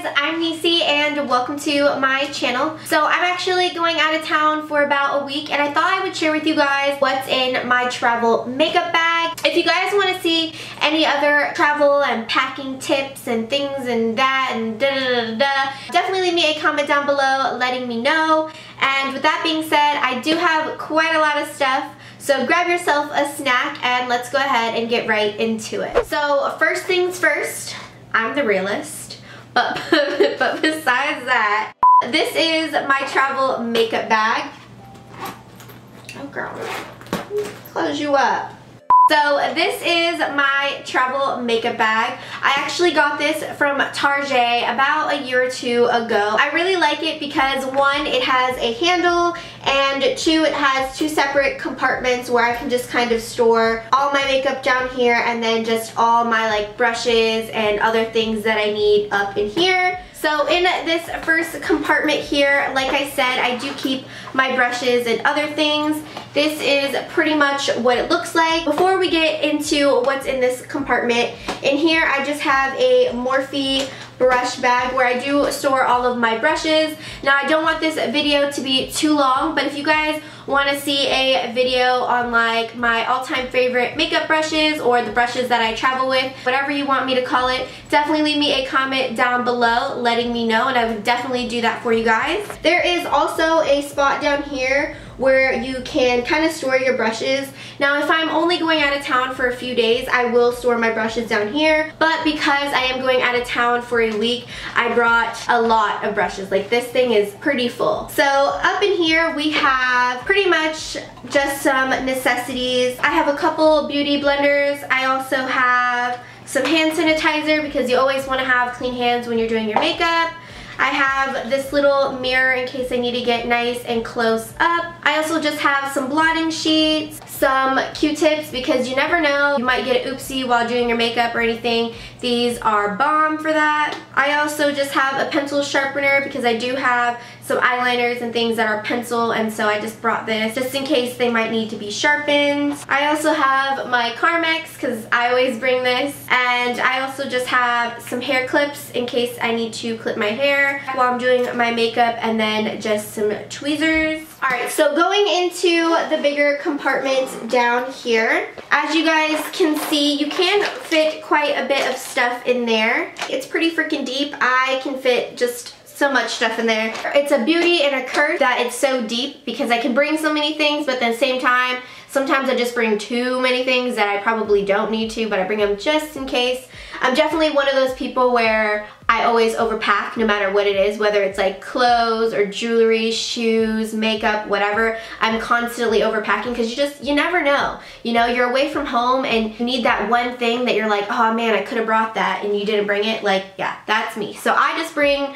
I'm Necee and welcome to my channel. So I'm actually going out of town for about a week and I thought I would share with you guys what's in my travel makeup bag. If you guys want to see any other travel and packing tips and things and that and definitely leave me a comment down below letting me know. And with that being said, I do have quite a lot of stuff. So grab yourself a snack and let's go ahead and get right into it. So first things first, I'm the realist, but besides that, this is my travel makeup bag. Oh girl, close you up. So this is my travel makeup bag. I actually got this from Tarte about a year or two ago. I really like it because one, it has a handle, and two, it has two separate compartments where I can just kind of store all my makeup down here and then just all my like brushes and other things that I need up in here. So in this first compartment here, like I said, I do keep my brushes and other things. This is pretty much what it looks like. Before we get into what's in this compartment, in here I just have a Morphe brush bag where I do store all of my brushes. Now I don't want this video to be too long, but if you guys want to see a video on like my all-time favorite makeup brushes or the brushes that I travel with, whatever you want me to call it, definitely leave me a comment down below letting me know and I would definitely do that for you guys. There is also a spot down here where you can kind of store your brushes. Now if I'm only going out of town for a few days, I will store my brushes down here, but because I am going out of town for a week, I brought a lot of brushes. Like this thing is pretty full. So up in here we have pretty much just some necessities. I have a couple beauty blenders. I also have some hand sanitizer because you always want to have clean hands when you're doing your makeup. I have this little mirror in case I need to get nice and close up. I also just have some blotting sheets, some Q-tips because you never know, you might get an oopsie while doing your makeup or anything. These are Balm for that. I also just have a pencil sharpener because I do have some eyeliners and things that are pencil, and so I just brought this just in case they might need to be sharpened. I also have my Carmex because I always bring this, and I also just have some hair clips in case I need to clip my hair while I'm doing my makeup, and then just some tweezers. Alright, so going into the bigger compartment down here, as you guys can see, you can fit quite a bit of stuff in there. It's pretty freaking deep. I can fit just so much stuff in there. It's a beauty and a curse that it's so deep because I can bring so many things, but at the same time, sometimes I just bring too many things that I probably don't need to, but I bring them just in case. I'm definitely one of those people where I always overpack no matter what it is, whether it's like clothes or jewelry, shoes, makeup, whatever. I'm constantly overpacking because you never know. You know, you're away from home and you need that one thing that you're like, oh man, I could have brought that and you didn't bring it. Like, yeah, that's me. So I just bring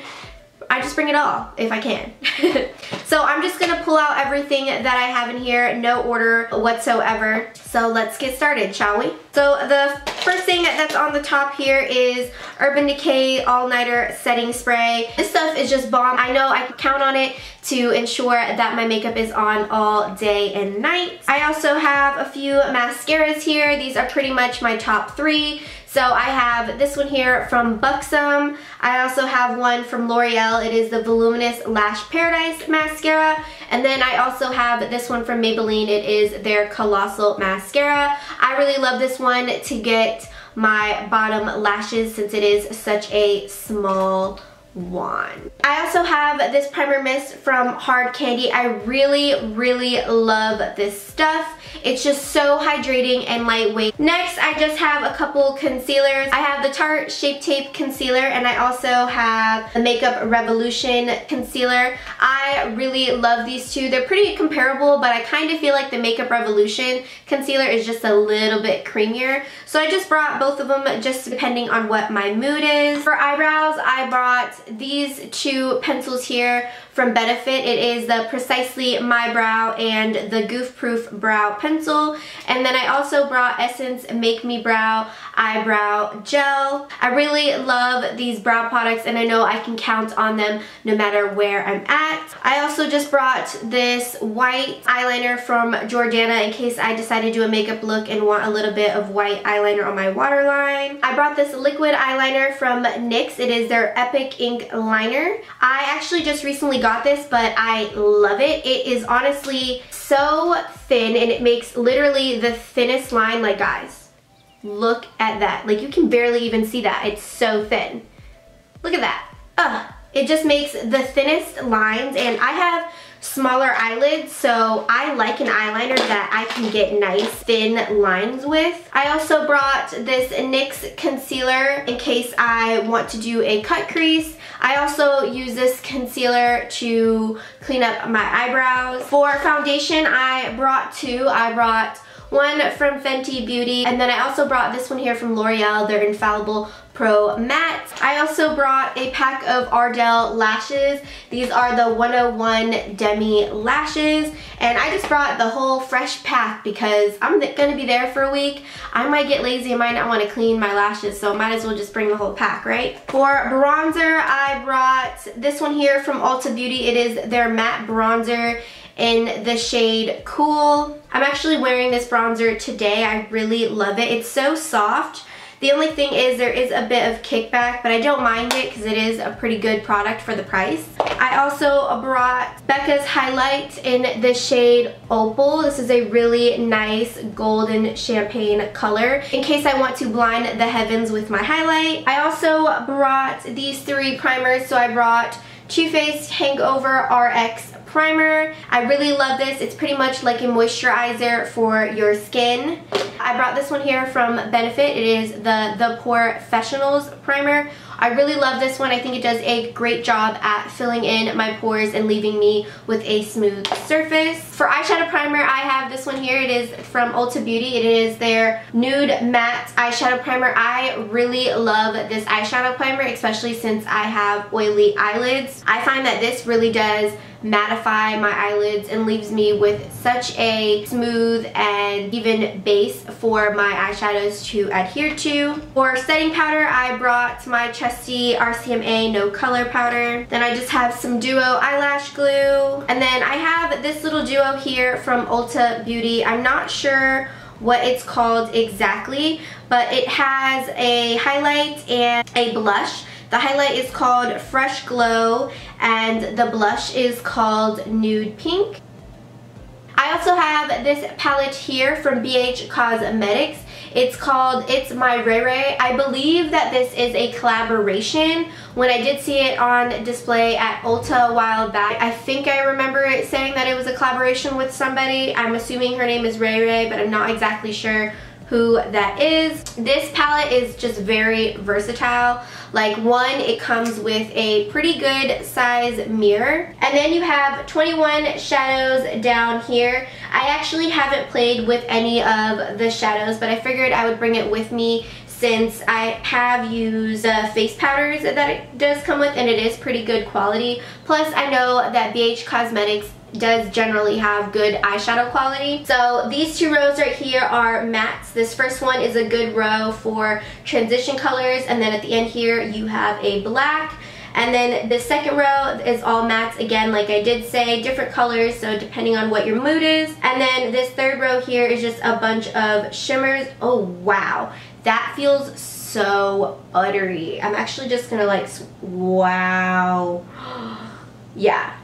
it all if I can. So I'm just gonna pull out everything that I have in here, no order whatsoever. So let's get started, shall we? So the first thing that's on the top here is Urban Decay All-Nighter Setting Spray. This stuff is just bomb. I know I can count on it to ensure that my makeup is on all day and night. I also have a few mascaras here. These are pretty much my top three. So I have this one here from Buxom. I also have one from L'Oreal. It is the Voluminous Lash Paradise Mascara. And then I also have this one from Maybelline. It is their Colossal Mascara. I really love this one to get my bottom lashes since it is such a small one. I also have this primer mist from Hard Candy. I really love this stuff. It's just so hydrating and lightweight. Next, I just have a couple concealers. I have the Tarte Shape Tape Concealer and I also have the Makeup Revolution Concealer. I really love these two. They're pretty comparable, but I kind of feel like the Makeup Revolution Concealer is just a little bit creamier. So I just brought both of them just depending on what my mood is. For eyebrows, I brought these two pencils here from Benefit. It is the Precisely My Brow and the Goof Proof Brow Pencil. And then I also brought Essence Make Me Brow eyebrow gel. I really love these brow products and I know I can count on them no matter where I'm at. I also just brought this white eyeliner from Jordana in case I decide to do a makeup look and want a little bit of white eyeliner on my waterline. I brought this liquid eyeliner from NYX. It is their Epic Ink liner. I actually just recently got this, but I love it. It is honestly so thin and it makes literally the thinnest line. Like, guys, look at that. Like, you can barely even see that. It's so thin. Look at that. Ugh. It just makes the thinnest lines, and I have smaller eyelids, so I like an eyeliner that I can get nice thin lines with. I also brought this NYX concealer in case I want to do a cut crease. I also use this concealer to clean up my eyebrows. For foundation, I brought two. I brought one from Fenty Beauty, and then I also brought this one here from L'Oreal, their Infallible Pro Matte. I also brought a pack of Ardell lashes. These are the 101 Demi lashes, and I just brought the whole fresh pack because I'm gonna be there for a week. I might get lazy and might not want to clean my lashes, so might as well just bring the whole pack, right? For bronzer, I brought this one here from Ulta Beauty. It is their matte bronzer in the shade Cool. I'm actually wearing this bronzer today. I really love it. It's so soft. The only thing is there is a bit of kickback, but I don't mind it because it is a pretty good product for the price. I also brought Becca's highlight in the shade Opal. This is a really nice golden champagne color in case I want to blind the heavens with my highlight. I also brought these three primers. So I brought Too Faced Hangover RX primer. I really love this. It's pretty much like a moisturizer for your skin. I brought this one here from Benefit. It is the Porefessionals primer. I really love this one. I think it does a great job at filling in my pores and leaving me with a smooth surface. For eyeshadow primer, I have this one here. It is from Ulta Beauty. It is their Nude Matte Eyeshadow Primer. I really love this eyeshadow primer, especially since I have oily eyelids. I find that this really does mattify my eyelids and leaves me with such a smooth and even base for my eyeshadows to adhere to. For setting powder, I brought my trusty RCMA No Color Powder. Then I just have some Duo eyelash glue. And then I have this little duo here from Ulta Beauty. I'm not sure what it's called exactly, but it has a highlight and a blush. The highlight is called Fresh Glow and the blush is called Nude Pink. I also have this palette here from BH Cosmetics. It's called It's My Ray Ray. I believe that this is a collaboration. When I did see it on display at Ulta a while back, I think I remember it saying that it was a collaboration with somebody. I'm assuming her name is Ray Ray, but I'm not exactly sure who that is. This palette is just very versatile. Like, one, it comes with a pretty good size mirror, and then you have 21 shadows down here. I actually haven't played with any of the shadows, but I figured I would bring it with me since I have used the face powders that it does come with, and it is pretty good quality. Plus, I know that BH Cosmetics does generally have good eyeshadow quality. So these two rows right here are mattes. This first one is a good row for transition colors, and then at the end here you have a black. And then the second row is all mattes, again, like I did say, different colors, so depending on what your mood is. And then this third row here is just a bunch of shimmers. Oh wow, that feels so buttery. I'm actually just gonna like, wow. Yeah.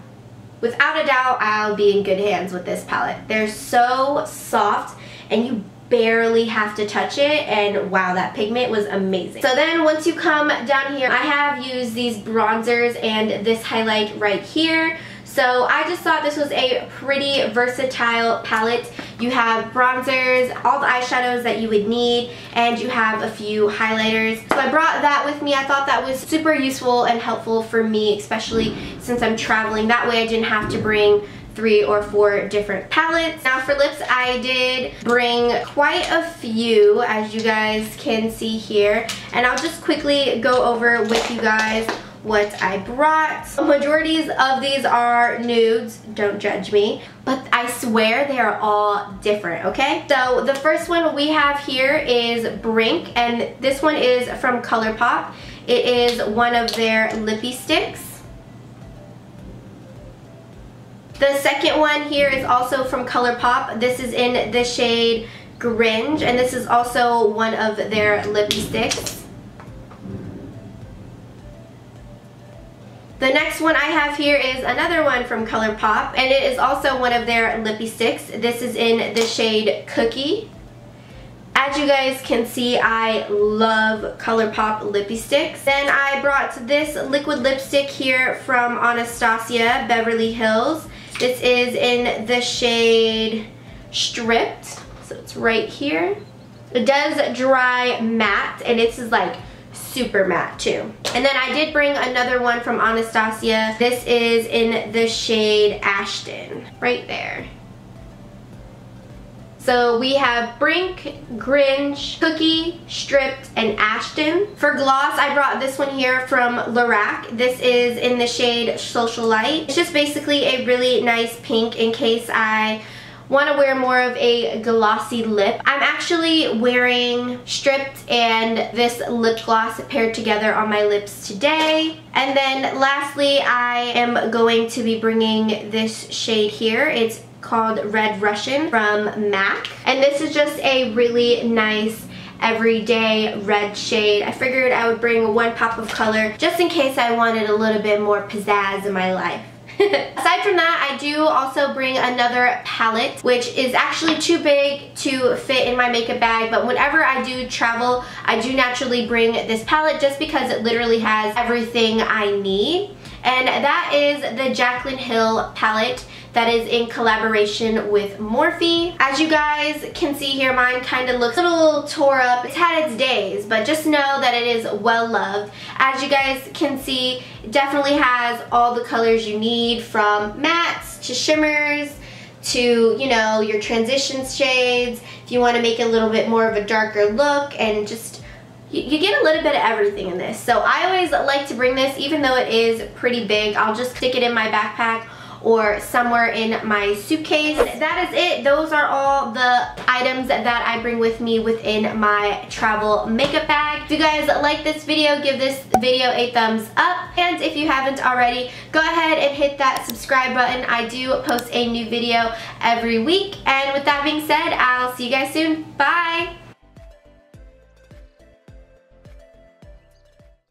Without a doubt, I'll be in good hands with this palette. They're so soft and you barely have to touch it, and wow, that pigment was amazing. So then once you come down here, I have used these bronzers and this highlight right here. So I just thought this was a pretty versatile palette. You have bronzers, all the eyeshadows that you would need, and you have a few highlighters. So I brought that with me. I thought that was super useful and helpful for me, especially since I'm traveling. That way I didn't have to bring 3 or 4 different palettes. Now for lips, I did bring quite a few, as you guys can see here, and I'll just quickly go over with you guys what I brought. Majorities of these are nudes, don't judge me, but I swear they are all different, okay? So the first one we have here is Brink, and this one is from ColourPop. It is one of their lippy sticks. The second one here is also from ColourPop. This is in the shade Gringe, and this is also one of their lippy sticks. The next one I have here is another one from ColourPop, and it is also one of their lippy sticks. This is in the shade Cookie. As you guys can see, I love ColourPop lippy sticks. Then I brought this liquid lipstick here from Anastasia Beverly Hills. This is in the shade Stripped, so it's right here. It does dry matte, and this is like super matte too. And then I did bring another one from Anastasia. This is in the shade Ashton, right there. So we have Brink, Gringe, Cookie, Stripped, and Ashton. For gloss, I brought this one here from Lorac. This is in the shade Social Light. It's just basically a really nice pink in case I want to wear more of a glossy lip. I'm actually wearing Stripped and this lip gloss paired together on my lips today. And then lastly, I am going to be bringing this shade here. It's called Red Russian from MAC. And this is just a really nice everyday red shade. I figured I would bring one pop of color just in case I wanted a little bit more pizzazz in my life. Aside from that, I do also bring another palette, which is actually too big to fit in my makeup bag, but whenever I do travel, I do naturally bring this palette just because it literally has everything I need. And that is the Jaclyn Hill palette that is in collaboration with Morphe. As you guys can see here, mine kind of looks a little tore up. It's had its days, but just know that it is well loved. As you guys can see, it definitely has all the colors you need, from mattes to shimmers to, you know, your transition shades. If you want to make it a little bit more of a darker look, and just you get a little bit of everything in this. So I always like to bring this, even though it is pretty big. I'll just stick it in my backpack or somewhere in my suitcase. That is it. Those are all the items that I bring with me within my travel makeup bag. If you guys like this video, give this video a thumbs up. And if you haven't already, go ahead and hit that subscribe button. I do post a new video every week. And with that being said, I'll see you guys soon. Bye!